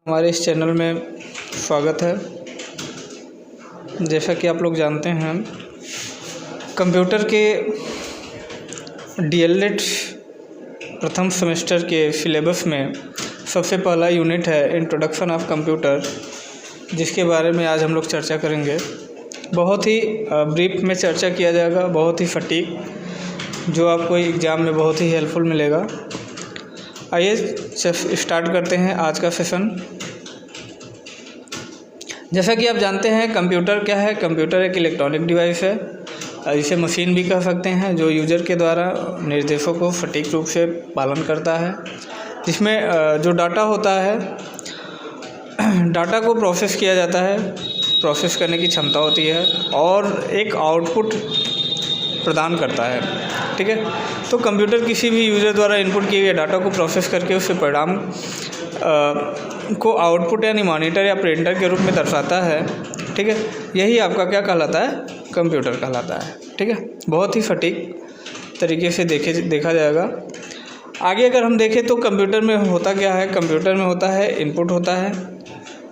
हमारे इस चैनल में स्वागत है। जैसा कि आप लोग जानते हैं, कंप्यूटर के डीएलएड प्रथम सेमेस्टर के सिलेबस में सबसे पहला यूनिट है इंट्रोडक्शन ऑफ कंप्यूटर, जिसके बारे में आज हम लोग चर्चा करेंगे। बहुत ही ब्रीफ में चर्चा किया जाएगा, बहुत ही सटीक, जो आपको एग्ज़ाम में बहुत ही हेल्पफुल मिलेगा। आइए स्टार्ट करते हैं आज का सेशन। जैसा कि आप जानते हैं, कंप्यूटर क्या है। कंप्यूटर एक इलेक्ट्रॉनिक डिवाइस है, इसे मशीन भी कह सकते हैं, जो यूज़र के द्वारा निर्देशों को सटीक रूप से पालन करता है। जिसमें जो डाटा होता है, डाटा को प्रोसेस किया जाता है, प्रोसेस करने की क्षमता होती है और एक आउटपुट प्रदान करता है। ठीक है, तो कंप्यूटर किसी भी यूज़र द्वारा इनपुट किए गए डाटा को प्रोसेस करके उससे परिणाम को आउटपुट यानी मॉनिटर या प्रिंटर के रूप में दर्शाता है। ठीक है, यही आपका क्या कहलाता है, कंप्यूटर कहलाता है। ठीक है, बहुत ही सटीक तरीके से देखा जाएगा। आगे अगर हम देखें तो कंप्यूटर में होता क्या है। कंप्यूटर में होता है इनपुट होता है,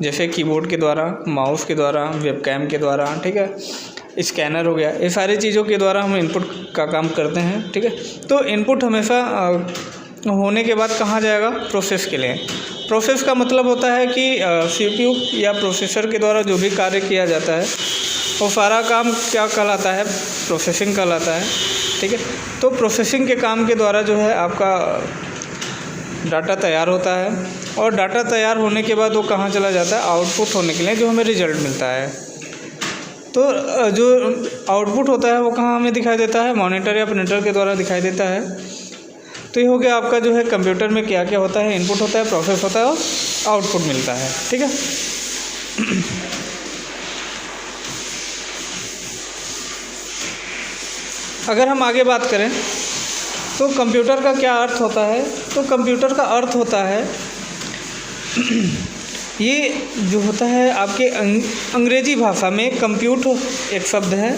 जैसे कीबोर्ड के द्वारा, माउस के द्वारा, वेबकैम के द्वारा, ठीक है, स्कैनर हो गया, ये सारी चीज़ों के द्वारा हम इनपुट का काम करते हैं। ठीक है, तो इनपुट हमेशा होने के बाद कहाँ जाएगा, प्रोसेस के लिए। प्रोसेस का मतलब होता है कि सीपीयू या प्रोसेसर के द्वारा जो भी कार्य किया जाता है वो सारा काम क्या कहलाता है, प्रोसेसिंग कहलाता है। ठीक है, तो प्रोसेसिंग के काम के द्वारा जो है आपका डाटा तैयार होता है और डाटा तैयार होने के बाद वो कहाँ चला जाता है, आउटपुट होने के लिए, जो हमें रिजल्ट मिलता है। तो जो आउटपुट होता है वो कहाँ हमें दिखाई देता है, मॉनिटर या प्रिंटर के द्वारा दिखाई देता है। तो ये हो गया आपका जो है कंप्यूटर में क्या क्या होता है, इनपुट होता है, प्रोसेस होता है और आउटपुट मिलता है। ठीक है, अगर हम आगे बात करें तो कंप्यूटर का क्या अर्थ होता है, तो कंप्यूटर का अर्थ होता है ये जो होता है आपके अंग्रेजी भाषा में कंप्यूट एक शब्द है,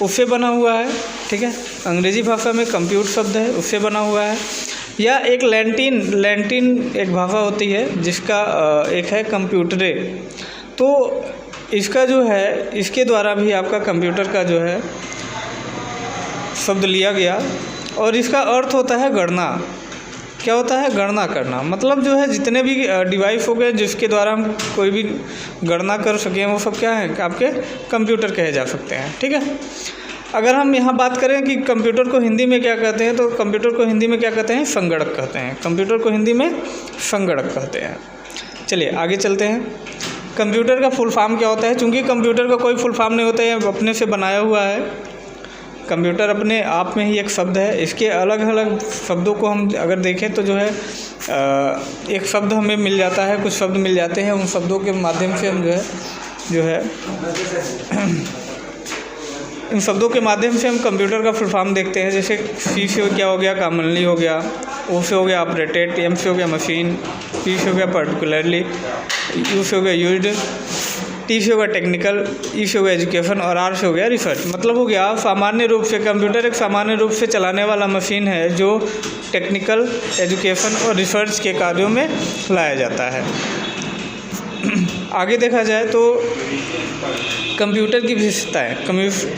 उससे बना हुआ है। ठीक है, अंग्रेजी भाषा में कंप्यूट शब्द है, उससे बना हुआ है। या एक लैटिन एक भाषा होती है जिसका एक है कंप्यूटरे, तो इसका जो है, इसके द्वारा भी आपका कंप्यूटर का जो है शब्द लिया गया और इसका अर्थ होता है गणना। क्या होता है, गणना करना। मतलब जो है जितने भी डिवाइस हो गए जिसके द्वारा हम कोई भी गणना कर सकें, वो सब क्या है, आपके कंप्यूटर कहे जा सकते हैं। ठीक है, अगर हम यहाँ बात करें कि कंप्यूटर को हिंदी में क्या कहते हैं, तो कंप्यूटर को हिंदी में क्या कहते हैं, संगणक कहते हैं। कंप्यूटर को हिंदी में संगणक कहते हैं। चलिए आगे चलते हैं। कंप्यूटर का फुल फॉर्म क्या होता है। चूँकि कंप्यूटर का कोई फुल फॉर्म नहीं होता है, अपने से बनाया हुआ है। कंप्यूटर अपने आप में ही एक शब्द है। इसके अलग अलग शब्दों को हम अगर देखें तो जो है एक शब्द हमें मिल जाता है, कुछ शब्द मिल जाते हैं। उन शब्दों के माध्यम से हम जो है इन शब्दों के माध्यम से हम कंप्यूटर का फुल फॉर्म देखते हैं। जैसे सी से क्या हो गया, कॉमनली हो गया, ओ से हो गया ऑपरेटेड, एम से हो गया मशीन, पी से हो गया पर्टिकुलरली, यू से हो गया यूज्ड, टी से हो गया टेक्निकल, ई से हो गया एजुकेशन और आर से हो गया रिसर्च। मतलब हो गया सामान्य रूप से कंप्यूटर एक सामान्य रूप से चलाने वाला मशीन है जो टेक्निकल, एजुकेशन और रिसर्च के कार्यों में लाया जाता है। आगे देखा जाए तो कंप्यूटर की विशेषताएं,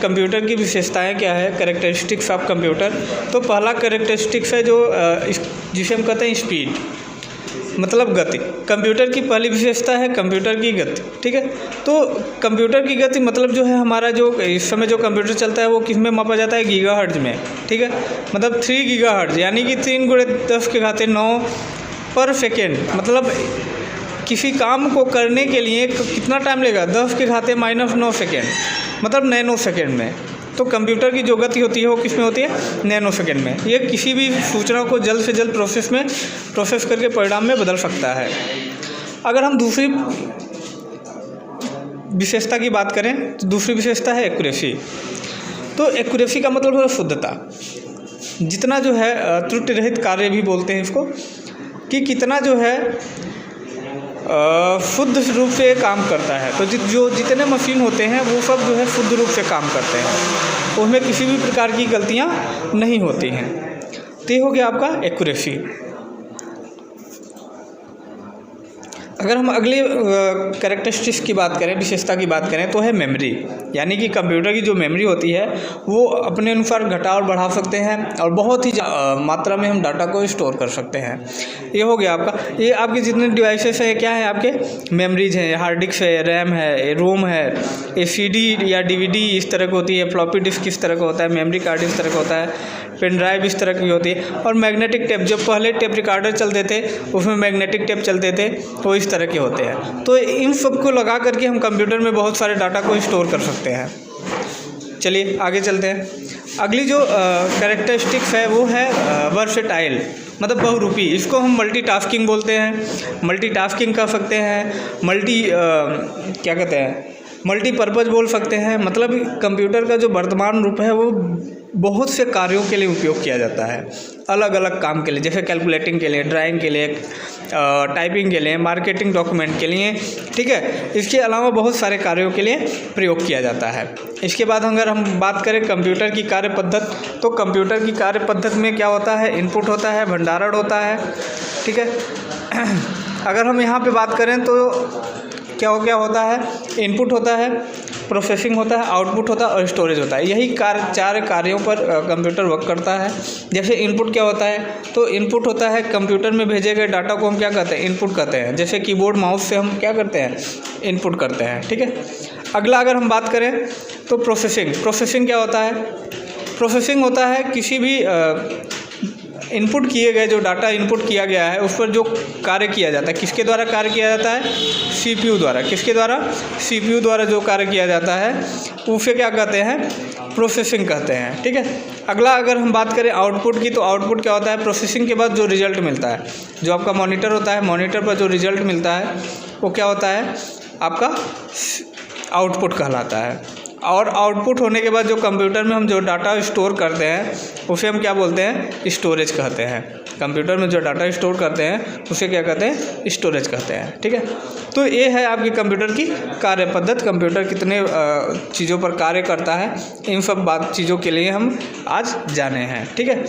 कंप्यूटर की विशेषताएं क्या है, कैरेक्टरिस्टिक्स ऑफ कंप्यूटर। तो पहला कैरेक्टरिस्टिक्स है जो जिसे हम कहते हैं स्पीड, मतलब गति। कंप्यूटर की पहली विशेषता है कंप्यूटर की गति। ठीक है, तो कंप्यूटर की गति मतलब जो है हमारा जो इस समय जो कंप्यूटर चलता है वो किस में मापा जाता है, गीगाहर्ट्ज में। ठीक है, मतलब 3 गीगाहर्ट्ज यानी कि 3 × 10⁹ पर सेकेंड। मतलब किसी काम को करने के लिए कितना टाइम लेगा, 10⁻⁻⁹ सेकेंड, मतलब नैनो सेकेंड में। तो कंप्यूटर की जो गति होती है वो किस में होती है, नैनो सेकेंड में। ये किसी भी सूचना को जल्द से जल्द प्रोसेस करके परिणाम में बदल सकता है। अगर हम दूसरी विशेषता की बात करें तो दूसरी विशेषता है एक्यूरेसी। तो एक्यूरेसी का मतलब है शुद्धता। जितना जो है त्रुटि रहित कार्य भी बोलते हैं इसको, कि कितना जो है शुद्ध रूप से काम करता है। तो जो जितने मशीन होते हैं वो सब जो है शुद्ध रूप से काम करते हैं, उसमें किसी भी प्रकार की गलतियां नहीं होती हैं। तो ये हो गया आपका एक्यूरेसी। अगर हम अगली कैरेक्टरिस्टिक्स की बात करें, विशेषता की बात करें, तो है मेमोरी। यानी कि कंप्यूटर की जो मेमोरी होती है वो अपने अनुसार घटा और बढ़ा सकते हैं और बहुत ही मात्रा में हम डाटा को स्टोर कर सकते हैं। ये हो गया आपका। ये आपके जितने डिवाइसेस है क्या है, आपके मेमोरीज हैं, हार्ड डिस्क है, रैम है, रोम है, ये CD या DVD इस तरह की होती है, फ्लॉपी डिस्क इस तरह का होता है, मेमोरी कार्ड इस तरह का होता है, पेन ड्राइव इस तरह की होती है, और मैग्नेटिक टेप, जो पहले टेप रिकॉर्डर चलते थे उसमें मैग्नेटिक टेप चलते थे, वो इस तरह के होते हैं। तो इन सबको लगा करके हम कंप्यूटर में बहुत सारे डाटा को स्टोर कर सकते हैं। चलिए आगे चलते हैं। अगली जो कैरेक्टरिस्टिक्स है वो है वर्सेटाइल, मतलब बहुरूपी। इसको हम मल्टीटास्किंग बोलते हैं, मल्टीटास्किंग कर सकते हैं, क्या कहते हैं, मल्टीपर्पज़ बोल सकते हैं। मतलब कंप्यूटर का जो वर्तमान रूप है वो बहुत से कार्यों के लिए उपयोग किया जाता है, अलग अलग काम के लिए, जैसे कैलकुलेटिंग के लिए, ड्राइंग के लिए, टाइपिंग के लिए, मार्केटिंग डॉक्यूमेंट के लिए, ठीक है। इसके अलावा बहुत सारे कार्यों के लिए प्रयोग किया जाता है। इसके बाद अगर हम बात करें कंप्यूटर की कार्य पद्धति, तो कंप्यूटर की कार्य पद्धति में क्या होता है, इनपुट होता है, भंडारण होता है, ठीक है। अगर हम यहाँ पे बात करें तो क्या होता है, इनपुट होता है, प्रोसेसिंग होता है, आउटपुट होता है और स्टोरेज होता है। यही चार कार्यों पर कंप्यूटर वर्क करता है। जैसे इनपुट क्या होता है, तो इनपुट होता है कंप्यूटर में भेजे गए डाटा को हम क्या कहते हैं, इनपुट कहते हैं। जैसे कीबोर्ड माउस से हम क्या करते हैं, इनपुट करते हैं, ठीक है। अगला अगर हम बात करें तो प्रोसेसिंग क्या होता है, प्रोसेसिंग होता है किसी भी इनपुट किए गए, जो डाटा इनपुट किया गया है उस पर जो कार्य किया जाता है, किसके द्वारा कार्य किया जाता है, CPU द्वारा। किसके द्वारा, CPU द्वारा जो कार्य किया जाता है उसे क्या कहते हैं, प्रोसेसिंग कहते हैं, ठीक है। अगला अगर हम बात करें आउटपुट की, तो आउटपुट क्या होता है, प्रोसेसिंग के बाद जो रिजल्ट मिलता है, जो आपका मॉनिटर होता है, मॉनिटर पर जो रिजल्ट मिलता है वो क्या होता है, आपका आउटपुट कहलाता है। और आउटपुट होने के बाद जो कंप्यूटर में हम जो डाटा स्टोर करते हैं उसे हम क्या बोलते हैं, स्टोरेज कहते हैं। कंप्यूटर में जो डाटा स्टोर करते हैं उसे क्या कहते हैं, स्टोरेज कहते हैं, ठीक है। तो ये है आपकी कंप्यूटर की कार्य पद्धति, कंप्यूटर कितने चीज़ों पर कार्य करता है, इन सब चीज़ों के लिए हम आज जाने हैं, ठीक है।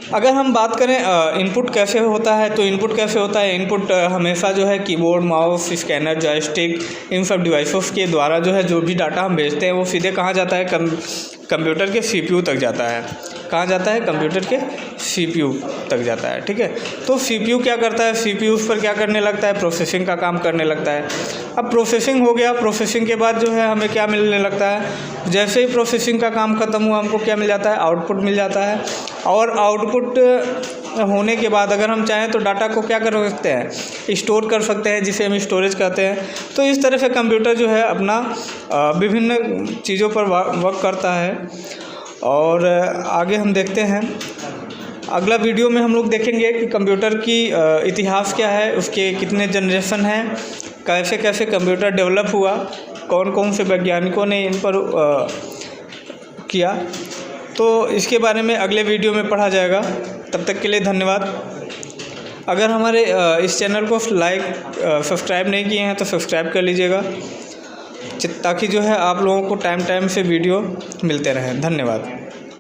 अगर हम बात करें इनपुट कैसे होता है, तो इनपुट कैसे होता है, इनपुट हमेशा जो है कीबोर्ड, माउस, स्कैनर, जॉयस्टिक, इन सब डिवाइसेस के द्वारा जो है जो भी डाटा हम भेजते हैं वो सीधे कहाँ जाता है, कंप्यूटर के CPU तक जाता है। कहाँ जाता है, कंप्यूटर के CPU तक जाता है, ठीक है। तो CPU क्या करता है, CPU उस पर क्या करने लगता है, प्रोसेसिंग का काम करने लगता है। अब प्रोसेसिंग हो गया, प्रोसेसिंग के बाद जो है हमें क्या मिलने लगता है, जैसे ही प्रोसेसिंग का काम ख़त्म हुआ हमको क्या मिल जाता है, आउटपुट मिल जाता है। और आउटपुट होने के बाद अगर हम चाहें तो डाटा को क्या कर सकते हैं, स्टोर कर सकते हैं, जिसे हम स्टोरेज कहते हैं। तो इस तरह से कंप्यूटर जो है अपना विभिन्न चीज़ों पर वर्क करता है। और आगे हम देखते हैं, अगला वीडियो में हम लोग देखेंगे कि कंप्यूटर की इतिहास क्या है, उसके कितने जनरेशन हैं, कैसे कैसे कंप्यूटर डेवलप हुआ, कौन कौन से वैज्ञानिकों ने इन पर किया। तो इसके बारे में अगले वीडियो में पढ़ा जाएगा। तब तक के लिए धन्यवाद। अगर हमारे इस चैनल को सब्सक्राइब नहीं किए हैं तो सब्सक्राइब कर लीजिएगा, ताकि जो है आप लोगों को टाइम से वीडियो मिलते रहें। धन्यवाद।